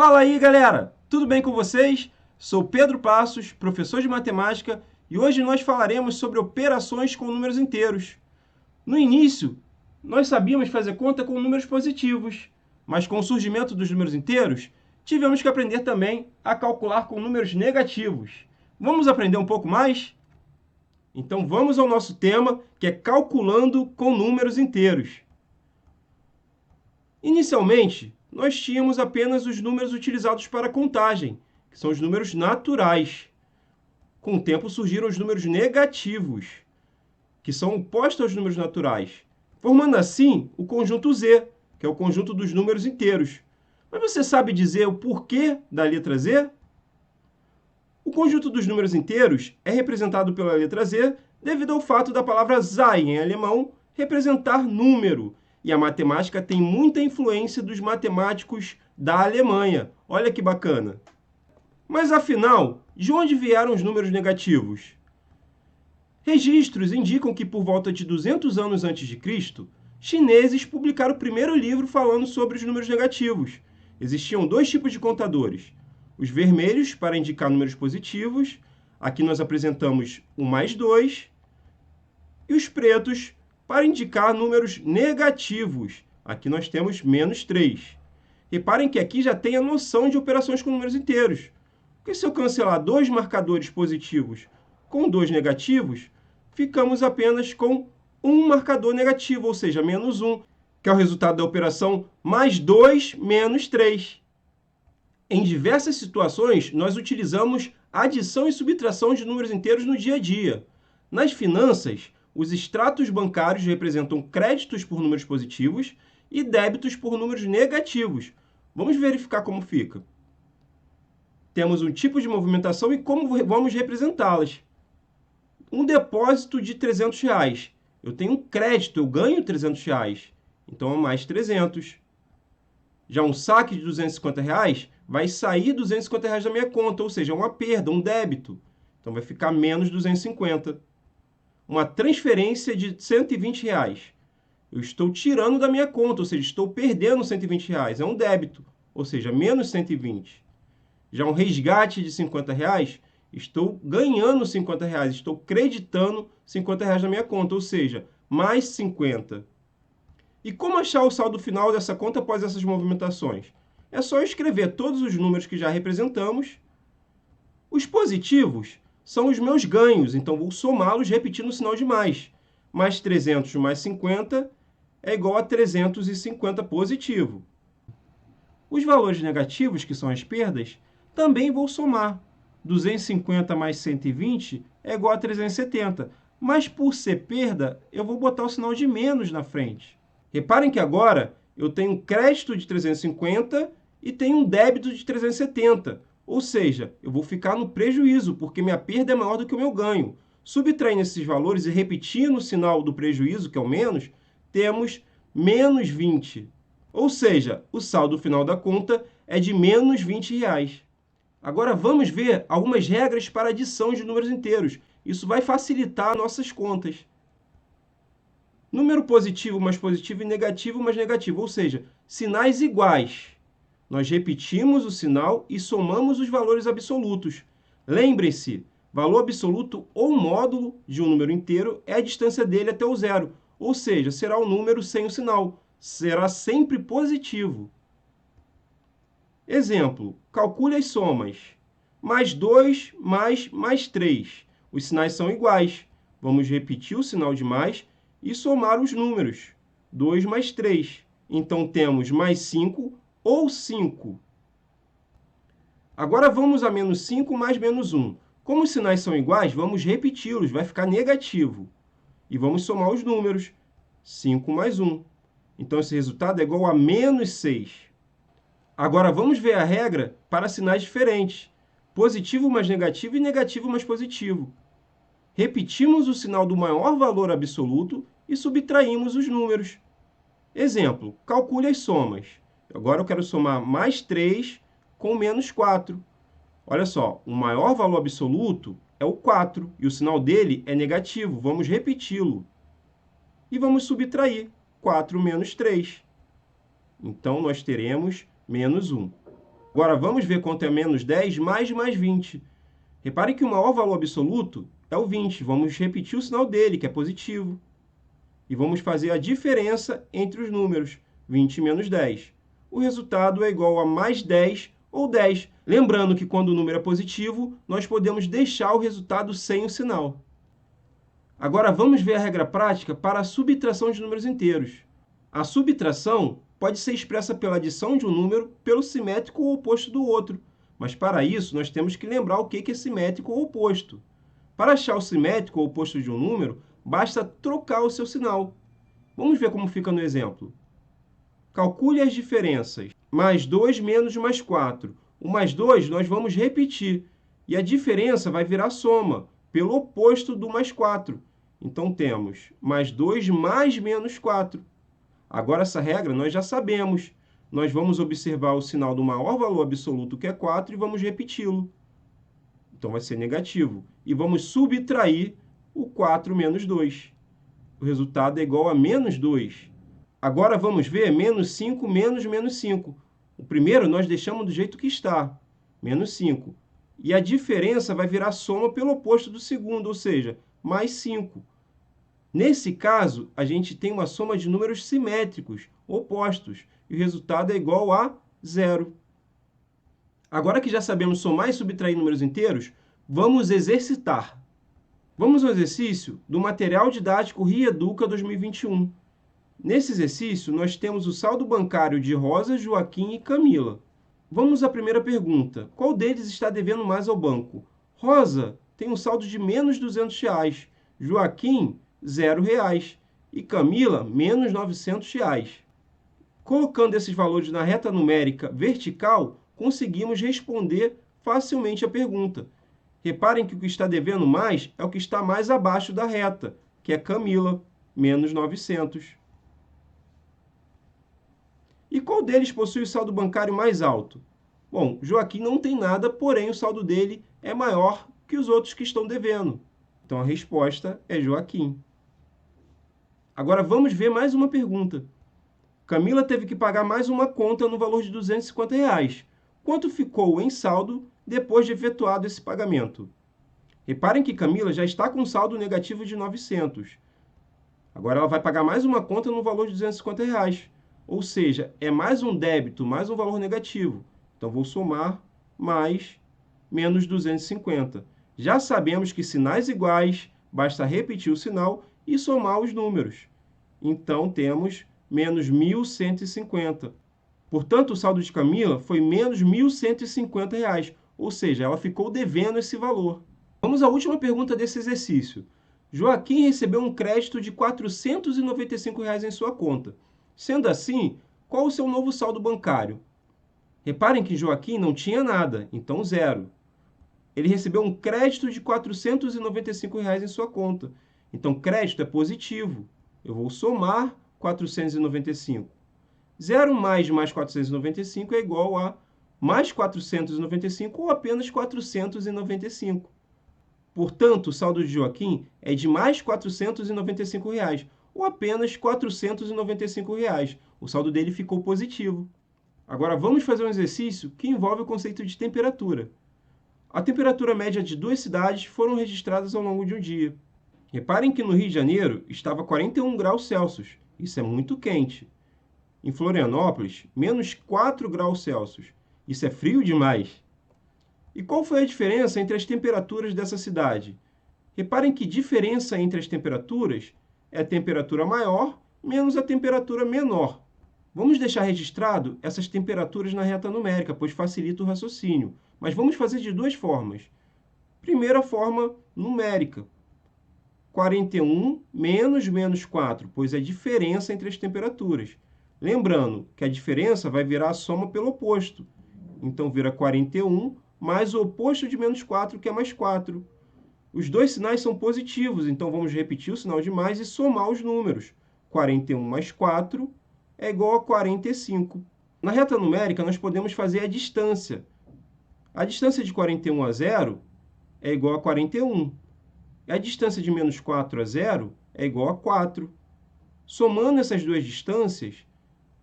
Fala aí, galera! Tudo bem com vocês? Sou Pedro Passos, professor de matemática, e hoje nós falaremos sobre operações com números inteiros. No início, nós sabíamos fazer conta com números positivos, mas com o surgimento dos números inteiros, tivemos que aprender também a calcular com números negativos. Vamos aprender um pouco mais? Então vamos ao nosso tema, que é calculando com números inteiros. Inicialmente, nós tínhamos apenas os números utilizados para contagem, que são os números naturais. Com o tempo surgiram os números negativos, que são opostos aos números naturais, formando assim o conjunto Z, que é o conjunto dos números inteiros. Mas você sabe dizer o porquê da letra Z? O conjunto dos números inteiros é representado pela letra Z devido ao fato da palavra Zahl, em alemão, representar número. E a matemática tem muita influência dos matemáticos da Alemanha. Olha que bacana! Mas, afinal, de onde vieram os números negativos? Registros indicam que, por volta de 200 anos antes de Cristo, chineses publicaram o primeiro livro falando sobre os números negativos. Existiam dois tipos de contadores. Os vermelhos, para indicar números positivos. Aqui nós apresentamos o mais 2. E os pretos, para indicar números negativos. Aqui nós temos menos 3. Reparem que aqui já tem a noção de operações com números inteiros. Porque se eu cancelar dois marcadores positivos com dois negativos, ficamos apenas com um marcador negativo, ou seja, menos 1, que é o resultado da operação mais 2 menos 3. Em diversas situações, nós utilizamos adição e subtração de números inteiros no dia a dia. Nas finanças, os extratos bancários representam créditos por números positivos e débitos por números negativos. Vamos verificar como fica. Temos um tipo de movimentação e como vamos representá-las. Um depósito de R$300. Eu tenho um crédito, eu ganho R$300. Então, é mais 300. Já um saque de R$250 vai sair R$250 da minha conta, ou seja, uma perda, um débito. Então, vai ficar menos 250. Uma transferência de R$120. Eu estou tirando da minha conta, ou seja, estou perdendo R$120. É um débito, ou seja, menos 120. Já um resgate de R$50, estou ganhando R$50, estou creditando R$50 na minha conta, ou seja, mais 50. E como achar o saldo final dessa conta após essas movimentações? É só escrever todos os números que já representamos. Os positivos são os meus ganhos, então vou somá-los repetindo o sinal de mais. Mais 300 mais 50 é igual a 350 positivo. Os valores negativos, que são as perdas, também vou somar. 250 mais 120 é igual a 370. Mas por ser perda, eu vou botar o sinal de menos na frente. Reparem que agora eu tenho um crédito de 350 e tenho um débito de 370. Ou seja, eu vou ficar no prejuízo, porque minha perda é maior do que o meu ganho. Subtraindo esses valores e repetindo o sinal do prejuízo, que é o menos, temos menos 20. Ou seja, o saldo final da conta é de menos R$20. Agora vamos ver algumas regras para adição de números inteiros. Isso vai facilitar nossas contas. Número positivo mais positivo e negativo mais negativo, ou seja, sinais iguais. Nós repetimos o sinal e somamos os valores absolutos. Lembrem-se, valor absoluto ou módulo de um número inteiro é a distância dele até o zero, ou seja, será um número sem o sinal. Será sempre positivo. Exemplo, calcule as somas. Mais 2 mais 3. Os sinais são iguais. Vamos repetir o sinal de mais e somar os números. 2 mais 3. Então, temos mais 5 ou 5. Agora, vamos a menos 5 mais menos 1. Como os sinais são iguais, vamos repeti-los, vai ficar negativo. E vamos somar os números. 5 mais 1. Então, esse resultado é igual a menos 6. Agora, vamos ver a regra para sinais diferentes. Positivo mais negativo e negativo mais positivo. Repetimos o sinal do maior valor absoluto e subtraímos os números. Exemplo, calcule as somas. Agora eu quero somar mais 3 com menos 4. Olha só, o maior valor absoluto é o 4 e o sinal dele é negativo. Vamos repeti-lo. E vamos subtrair 4 menos 3. Então, nós teremos menos 1. Agora, vamos ver quanto é menos 10 mais 20. Reparem que o maior valor absoluto é o 20. Vamos repetir o sinal dele, que é positivo. E vamos fazer a diferença entre os números, 20 menos 10. O resultado é igual a mais 10 ou 10. Lembrando que quando o número é positivo, nós podemos deixar o resultado sem o sinal. Agora, vamos ver a regra prática para a subtração de números inteiros. A subtração pode ser expressa pela adição de um número pelo simétrico ou oposto do outro. Mas, para isso, nós temos que lembrar o que é simétrico ou oposto. Para achar o simétrico ou oposto de um número, basta trocar o seu sinal. Vamos ver como fica no exemplo. Calcule as diferenças. Mais 2 menos mais 4. O mais 2 nós vamos repetir. E a diferença vai virar soma, pelo oposto do mais 4. Então, temos mais 2 mais menos 4. Agora, essa regra nós já sabemos. Nós vamos observar o sinal do maior valor absoluto, que é 4, e vamos repeti-lo. Então, vai ser negativo. E vamos subtrair o 4 menos 2. O resultado é igual a menos 2. Agora, vamos ver menos 5 menos menos 5. O primeiro nós deixamos do jeito que está, menos 5. E a diferença vai virar soma pelo oposto do segundo, ou seja, mais 5. Nesse caso, a gente tem uma soma de números simétricos, opostos, e o resultado é igual a 0. Agora que já sabemos somar e subtrair números inteiros, vamos exercitar. Vamos ao exercício do material didático Rieduca 2021. Nesse exercício, nós temos o saldo bancário de Rosa, Joaquim e Camila. Vamos à primeira pergunta. Qual deles está devendo mais ao banco? Rosa tem um saldo de menos R$200, Joaquim, R$0 e Camila, menos R$900. Colocando esses valores na reta numérica vertical, conseguimos responder facilmente a pergunta. Reparem que o que está devendo mais é o que está mais abaixo da reta, que é Camila, menos 900. E qual deles possui o saldo bancário mais alto? Bom, Joaquim não tem nada, porém o saldo dele é maior que os outros que estão devendo. Então, a resposta é Joaquim. Agora, vamos ver mais uma pergunta. Camila teve que pagar mais uma conta no valor de R$250. Quanto ficou em saldo depois de efetuado esse pagamento? Reparem que Camila já está com saldo negativo de 900. Agora, ela vai pagar mais uma conta no valor de R$250. Ou seja, é mais um débito, mais um valor negativo. Então, vou somar mais menos 250. Já sabemos que sinais iguais, basta repetir o sinal e somar os números. Então, temos menos 1.150. Portanto, o saldo de Camila foi menos R$1.150, ou seja, ela ficou devendo esse valor. Vamos à última pergunta desse exercício. Joaquim recebeu um crédito de R$495 em sua conta. Sendo assim, qual o seu novo saldo bancário? Reparem que Joaquim não tinha nada, então 0. Ele recebeu um crédito de R$495 em sua conta. Então, crédito é positivo. Eu vou somar 495. 0 mais 495 é igual a mais 495 ou apenas 495. Portanto, o saldo de Joaquim é de mais R$495, ou apenas R$495. O saldo dele ficou positivo. Agora, vamos fazer um exercício que envolve o conceito de temperatura. A temperatura média de duas cidades foram registradas ao longo de um dia. Reparem que no Rio de Janeiro estava 41 graus Celsius. Isso é muito quente. Em Florianópolis, menos 4 graus Celsius. Isso é frio demais. E qual foi a diferença entre as temperaturas dessa cidade? Reparem que diferença entre as temperaturas é a temperatura maior menos a temperatura menor. Vamos deixar registrado essas temperaturas na reta numérica, pois facilita o raciocínio. Mas vamos fazer de duas formas. Primeira forma numérica. 41 menos menos 4, pois é a diferença entre as temperaturas. Lembrando que a diferença vai virar a soma pelo oposto. Então, vira 41 mais o oposto de menos 4, que é mais 4. Os dois sinais são positivos, então vamos repetir o sinal de mais e somar os números. 41 mais 4 é igual a 45. Na reta numérica, nós podemos fazer a distância. A distância de 41 a 0 é igual a 41. E a distância de menos 4 a 0 é igual a 4. Somando essas duas distâncias,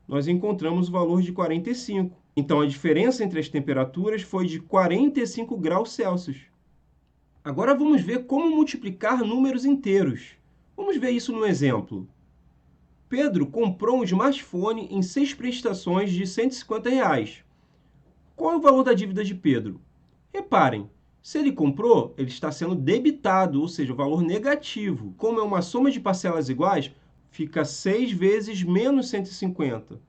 nós encontramos o valor de 45. Então, a diferença entre as temperaturas foi de 45 graus Celsius. Agora, vamos ver como multiplicar números inteiros. Vamos ver isso no exemplo. Pedro comprou um smartphone em 6 prestações de R$ 150. Qual é o valor da dívida de Pedro? Reparem, se ele comprou, ele está sendo debitado, ou seja, o valor negativo. Como é uma soma de parcelas iguais, fica 6 vezes menos 150,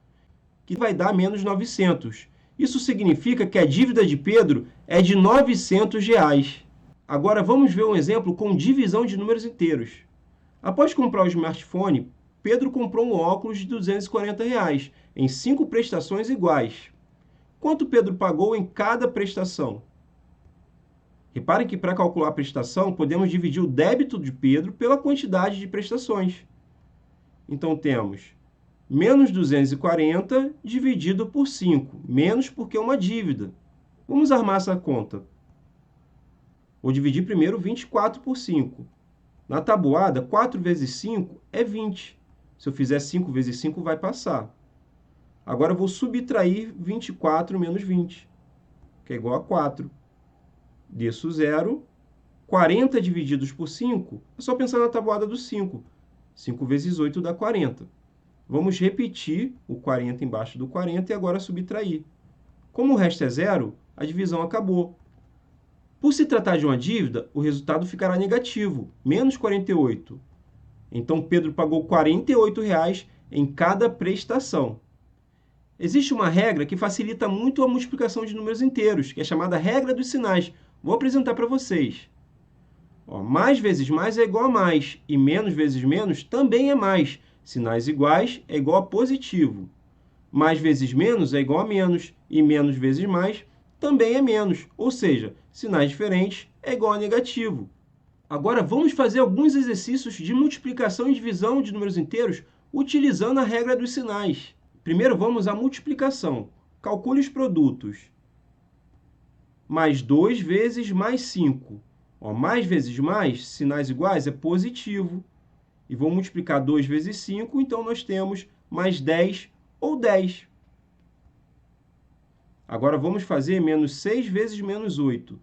que vai dar menos 900. Isso significa que a dívida de Pedro é de R$ 900. Agora, vamos ver um exemplo com divisão de números inteiros. Após comprar o smartphone, Pedro comprou um óculos de R$ 240 em 5 prestações iguais. Quanto Pedro pagou em cada prestação? Reparem que para calcular a prestação, podemos dividir o débito de Pedro pela quantidade de prestações. Então, temos menos 240 dividido por 5, menos porque é uma dívida. Vamos armar essa conta. Vou dividir primeiro 24 por 5. Na tabuada, 4 vezes 5 é 20. Se eu fizer 5 vezes 5, vai passar. Agora, eu vou subtrair 24 menos 20, que é igual a 4. Desço zero. 40 divididos por 5, é só pensar na tabuada do 5. 5 vezes 8 dá 40. Vamos repetir o 40 embaixo do 40 e agora subtrair. Como o resto é zero, a divisão acabou. Por se tratar de uma dívida, o resultado ficará negativo, menos 48. Então, Pedro pagou R$ 48 em cada prestação. Existe uma regra que facilita muito a multiplicação de números inteiros, que é chamada regra dos sinais. Vou apresentar para vocês. Mais vezes mais é igual a mais, e menos vezes menos também é mais. Sinais iguais é igual a positivo. Mais vezes menos é igual a menos, e menos vezes mais também é menos. Ou seja, sinais diferentes é igual a negativo. Agora, vamos fazer alguns exercícios de multiplicação e divisão de números inteiros utilizando a regra dos sinais. Primeiro, vamos à multiplicação. Calcule os produtos. Mais 2 vezes mais 5. Mais vezes mais, sinais iguais, é positivo. E vou multiplicar 2 vezes 5, então nós temos mais 10 ou 10. Agora, vamos fazer menos 6 vezes menos 8.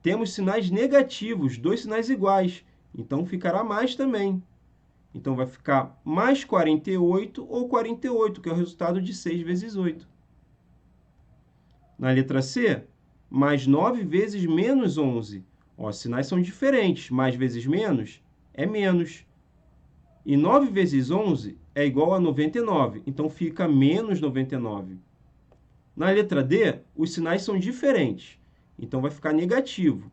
Temos sinais negativos, 2 sinais iguais, então ficará mais também. Então, vai ficar mais 48 ou 48, que é o resultado de 6 vezes 8. Na letra C, mais 9 vezes menos 11. Os sinais são diferentes. Mais vezes menos é menos. E 9 vezes 11 é igual a 99. Então, fica menos 99. Na letra D, os sinais são diferentes. Então, vai ficar negativo.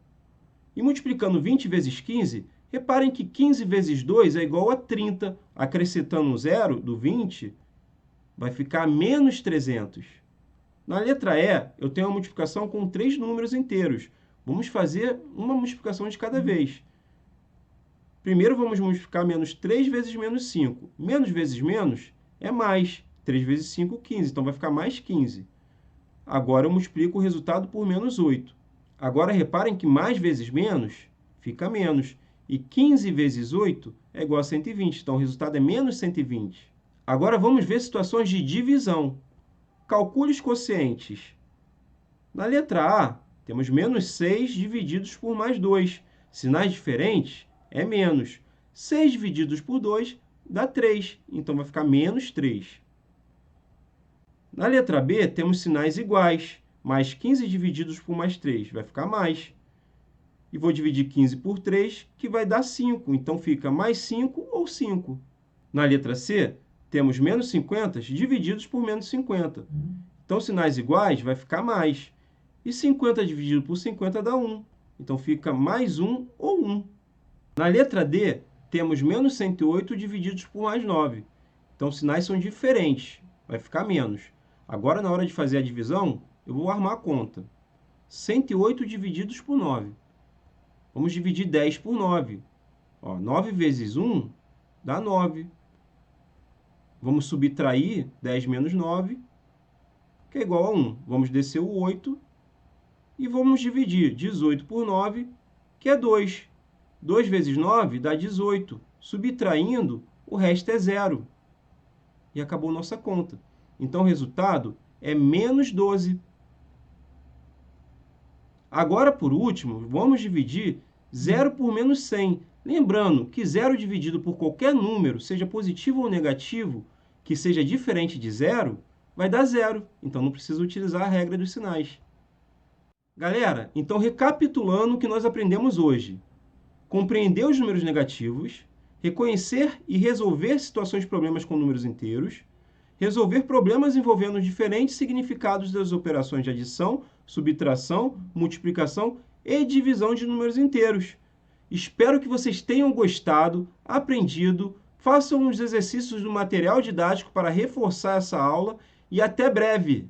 E multiplicando 20 vezes 15, reparem que 15 vezes 2 é igual a 30. Acrescentando um zero do 20, vai ficar menos 300. Na letra E, eu tenho uma multiplicação com 3 números inteiros. Vamos fazer uma multiplicação de cada vez. Primeiro, vamos multiplicar menos 3 vezes menos 5. Menos vezes menos é mais. 3 vezes 5, 15. Então, vai ficar mais 15. Agora, eu multiplico o resultado por menos 8. Agora, reparem que mais vezes menos fica menos. E 15 vezes 8 é igual a 120. Então, o resultado é menos 120. Agora, vamos ver situações de divisão. Calcule os quocientes. Na letra A, temos menos 6 divididos por mais 2. Sinais diferentes é menos. 6 divididos por 2 dá 3. Então, vai ficar menos 3. Na letra B, temos sinais iguais. Mais 15 divididos por mais 3 vai ficar mais. E vou dividir 15 por 3, que vai dar 5. Então, fica mais 5 ou 5. Na letra C, temos menos 50 divididos por menos 50. Então, sinais iguais vai ficar mais. E 50 dividido por 50 dá 1. Então, fica mais 1 ou 1. Na letra D, temos menos 108 divididos por mais 9. Então, os sinais são diferentes. Vai ficar menos. Agora, na hora de fazer a divisão, eu vou armar a conta. 108 divididos por 9. Vamos dividir 10 por 9. 9 vezes 1 dá 9. Vamos subtrair 10 menos 9, que é igual a 1. Vamos descer o 8 e vamos dividir 18 por 9, que é 2. 2 vezes 9 dá 18. Subtraindo, o resto é zero. E acabou nossa conta. Então, o resultado é menos 12. Agora, por último, vamos dividir 0 por menos 100. Lembrando que 0 dividido por qualquer número, seja positivo ou negativo, que seja diferente de 0, vai dar 0. Então, não precisa utilizar a regra dos sinais. Galera, então recapitulando o que nós aprendemos hoje. Compreender os números negativos, reconhecer e resolver situações de problemas com números inteiros, resolver problemas envolvendo diferentes significados das operações de adição, subtração, multiplicação e divisão de números inteiros. Espero que vocês tenham gostado, aprendido, façam os exercícios do material didático para reforçar essa aula e até breve!